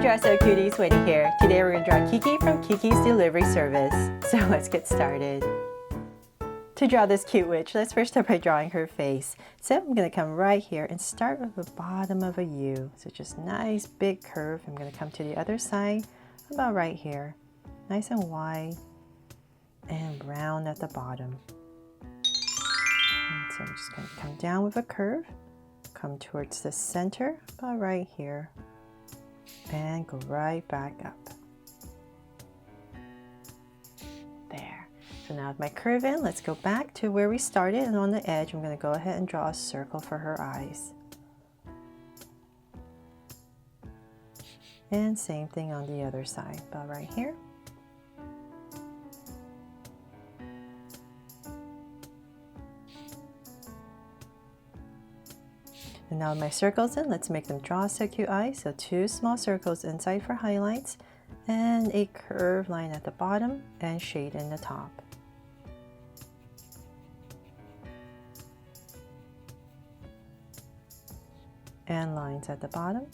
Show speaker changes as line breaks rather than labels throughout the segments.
Draw So Cuties, Wendy here. Today we're going to draw Kiki from Kiki's Delivery Service. So let's get started. To draw this cute witch, let's first start by drawing her face. So I'm going to come right here and start with the bottom of a U. So just nice big curve. I'm going to come to the other side about right here. Nice and wide and round at the bottom. And so I'm just going to come down with a curve, come towards the center about right here, and go right back up. There. So now with my curve in, let's go back to where we started, and on the edge I'm going to go ahead and draw a circle for her eyes. And same thing on the other side, about right here. And now with my circles in, let's make them draw so cute eyes. So 2 small circles inside for highlights and a curved line at the bottom and shade in the top. And lines at the bottom,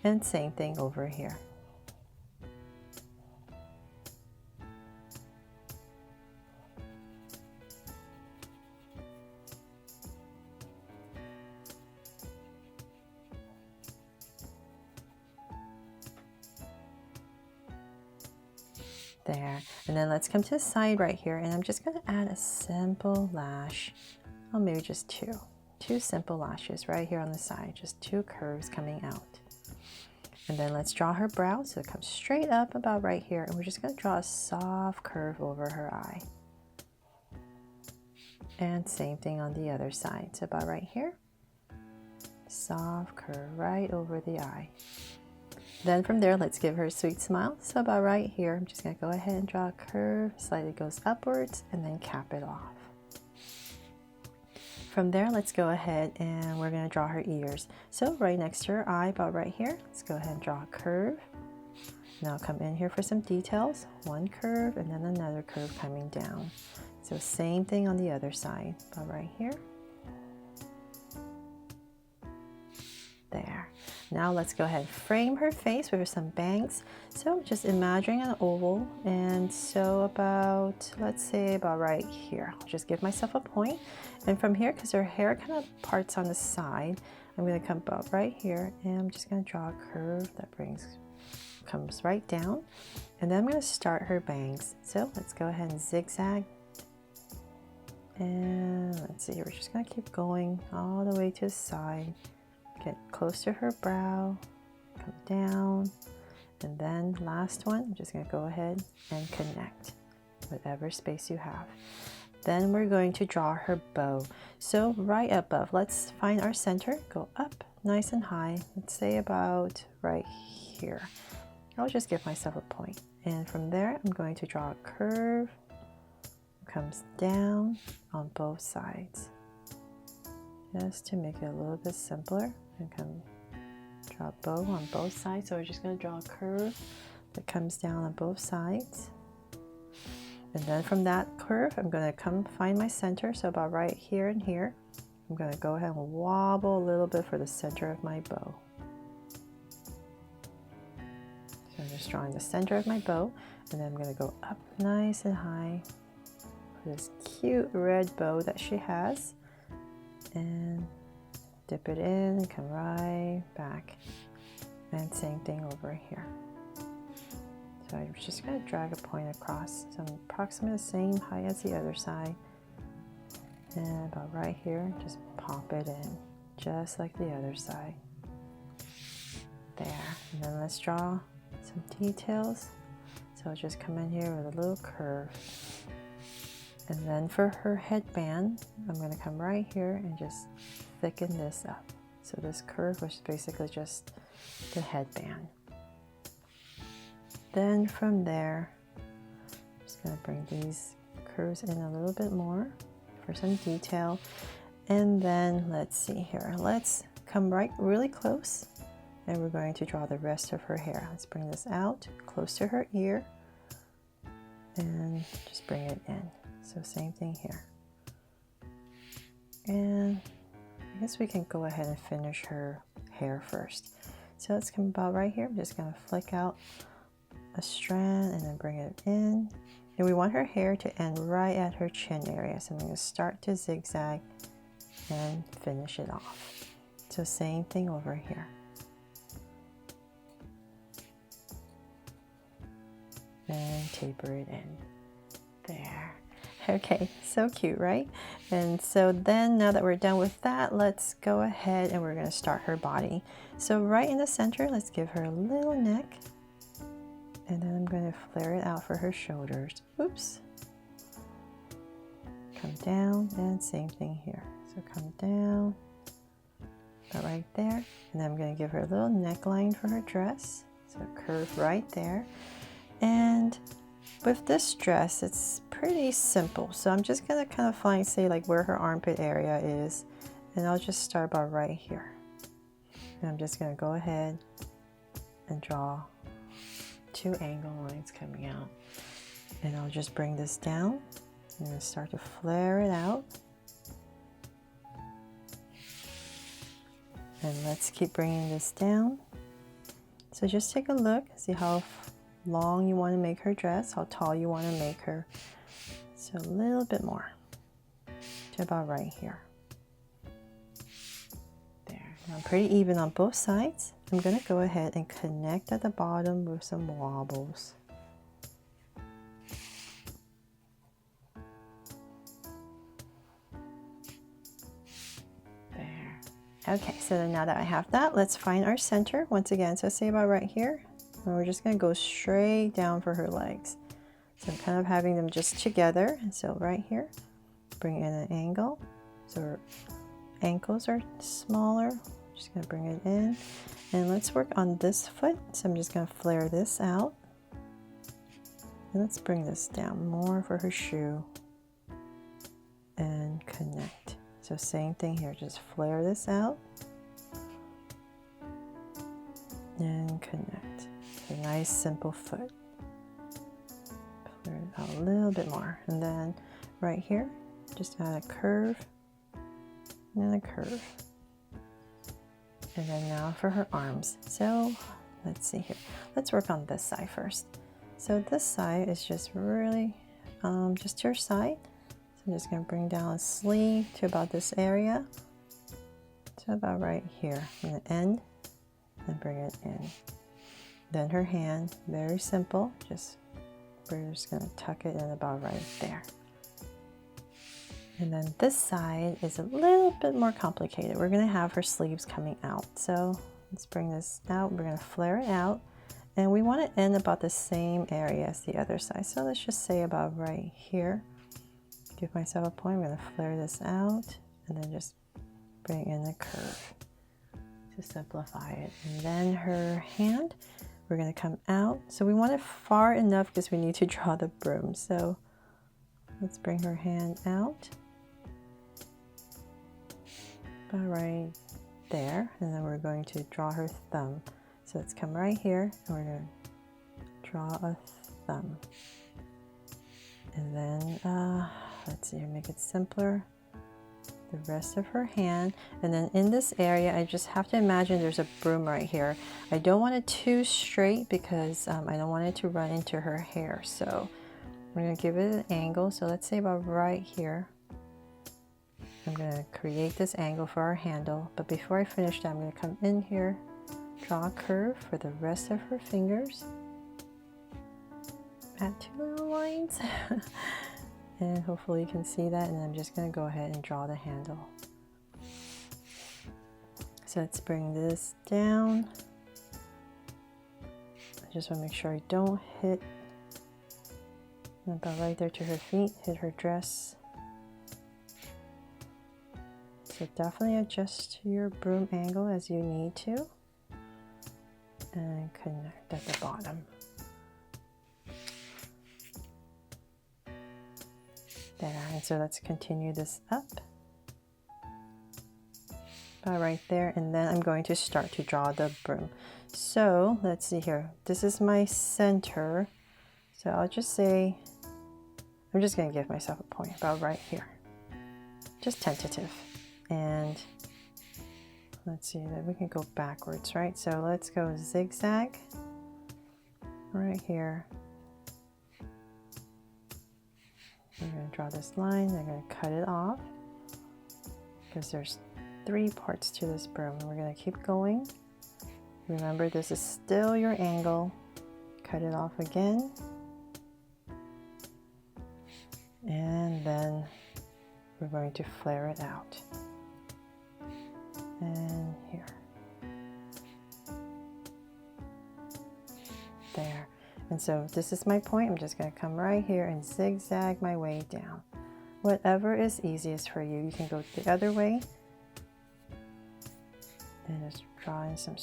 and same thing over here. There, and then let's come to the side right here, and I'm just going to add a simple lash, or maybe just two simple lashes right here on the side, just 2 curves coming out. And then let's draw her brow, so it comes straight up about right here, and we're just going to draw a soft curve over her eye. And same thing on the other side, so about right here, soft curve right over the eye. Then from there, let's give her a sweet smile. So about right here, I'm just going to go ahead and draw a curve, slightly goes upwards, and then cap it off. From there, let's go ahead and we're going to draw her ears. So right next to her eye, about right here, let's go ahead and draw a curve. Now come in here for some details. 1 curve and then another curve coming down. So same thing on the other side, about right here. There. Now let's go ahead and frame her face with some bangs. So just imagining an oval, and so about, let's say about right here. I'll just give myself a point. And from here, because her hair kind of parts on the side, I'm going to come about right here, and I'm just going to draw a curve that comes right down. And then I'm going to start her bangs. So let's go ahead and zigzag. And let's see, we're just going to keep going all the way to the side. Get close to her brow, come down, and then last one, I'm just going to go ahead and connect whatever space you have. Then we're going to draw her bow. So right above, let's find our center, go up nice and high, let's say about right here. I'll just give myself a point. And from there, I'm going to draw a curve, comes down on both sides. Just to make it a little bit simpler. And come draw a bow on both sides. So we're just going to draw a curve that comes down on both sides. And then from that curve, I'm going to come find my center. So about right here and here, I'm going to go ahead and wobble a little bit for the center of my bow. So I'm just drawing the center of my bow, and then I'm going to go up nice and high for this cute red bow that she has. And dip it in and come right back, and same thing over here. So I'm just going to drag a point across, so I'm approximately the same height as the other side, and about right here, just pop it in just like the other side. There. And then let's draw some details. So I'll just come in here with a little curve. And then for her headband, I'm going to come right here and just thicken this up. So this curve was basically just the headband. Then from there, I'm just going to bring these curves in a little bit more for some detail. And then let's see here. Let's come right really close, and we're going to draw the rest of her hair. Let's bring this out close to her ear and just bring it in. So same thing here. And I guess we can go ahead and finish her hair first. So it's come about right here. I'm just going to flick out a strand and then bring it in. And we want her hair to end right at her chin area. So I'm going to start to zigzag and finish it off. So same thing over here. And taper it in. There. Okay, so cute, right? And so then now that we're done with that, let's go ahead and we're going to start her body. So right in the center, let's give her a little neck. And then I'm going to flare it out for her shoulders. Oops. Come down and same thing here. So come down, about right there. And then I'm going to give her a little neckline for her dress. So curve right there. And with this dress, it's pretty simple. So I'm just going to kind of find, say, like where her armpit area is. And I'll just start about right here. And I'm just going to go ahead and draw 2 angle lines coming out. And I'll just bring this down and start to flare it out. And let's keep bringing this down. So just take a look, see how long you want to make her dress, how tall you want to make her. So a little bit more to about right here. There. Now I'm pretty even on both sides. I'm going to go ahead and connect at the bottom with some wobbles. There. Okay, so then now that I have that, let's find our center once again. So say about right here. And we're just going to go straight down for her legs. So I'm kind of having them just together. And so right here, bring in an angle. So her ankles are smaller. Just going to bring it in. And let's work on this foot. So I'm just going to flare this out. And let's bring this down more for her shoe. And connect. So same thing here. Just flare this out. And connect. A nice simple foot. Flare it out a little bit more. And then right here, just add a curve and a curve. And then now for her arms. So let's see here. Let's work on this side first. So this side is just really just your side. So I'm just going to bring down a sleeve to about this area. To about right here. I'm going to end and bring it in. Then her hand, very simple, we're just going to tuck it in about right there. And then this side is a little bit more complicated. We're going to have her sleeves coming out. So let's bring this out. We're going to flare it out. And we want to end about the same area as the other side. So let's just say about right here. Give myself a point. I'm going to flare this out and then just bring in a curve to simplify it. And then her hand. We're going to come out. So we want it far enough because we need to draw the broom. So let's bring her hand out. About right there. And then we're going to draw her thumb. So let's come right here and we're going to draw a thumb. And then, let's see, make it simpler. The rest of her hand, and then in this area I just have to imagine there's a broom right here. I don't want it too straight because I don't want it to run into her hair, so I'm going to give it an angle. So let's say about right here. I'm going to create this angle for our handle, but before I finish that, I'm going to come in here, draw a curve for the rest of her fingers, add 2 little lines. And hopefully you can see that, and I'm just going to go ahead and draw the handle. So let's bring this down. I just want to make sure I don't hit about right there to her feet, hit her dress. So definitely adjust to your broom angle as you need to. And connect at the bottom. There, and so let's continue this up. About right there, and then I'm going to start to draw the broom. So let's see here. This is my center. So I'll just say, I'm just going to give myself a point about right here. Just tentative. And let's see, that we can go backwards, right? So let's go zigzag right here. We're going to draw this line. I'm going to cut it off because there's 3 parts to this broom, and we're going to keep going. Remember, this is still your angle. Cut it off again, and then we're going to flare it out. And here. There. And so this is my point. I'm just going to come right here and zigzag my way down. Whatever is easiest for you. You can go the other way. And just draw in some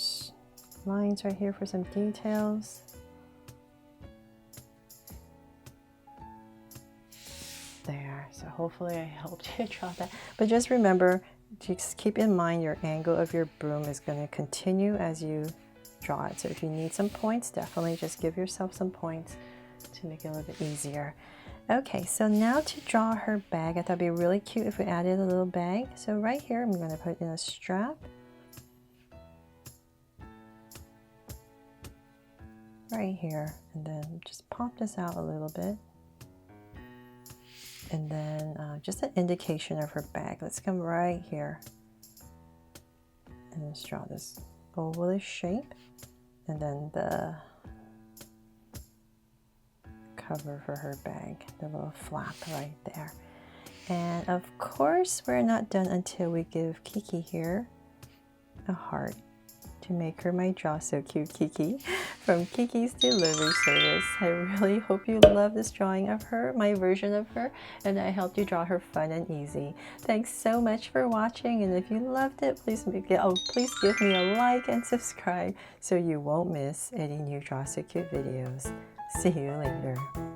lines right here for some details. There. So hopefully I helped you draw that. But just remember, just keep in mind your angle of your broom is going to continue as you draw it. So if you need some points, definitely just give yourself some points to make it a little bit easier. Okay, so now to draw her bag, I thought it'd be really cute if we added a little bag. So right here, I'm going to put in a strap. Right here, and then just pop this out a little bit. And then just an indication of her bag. Let's come right here and let's draw this ovalish shape, and then the cover for her bag, the little flap right there. And of course, we're not done until we give Kiki here a heart to make her my Draw So Cute Kiki from Kiki's Delivery Service. I really hope you love this drawing of her, my version of her, and I helped you draw her fun and easy. Thanks so much for watching, and if you loved it, please give me a like and subscribe so you won't miss any new Draw So Cute videos. See you later.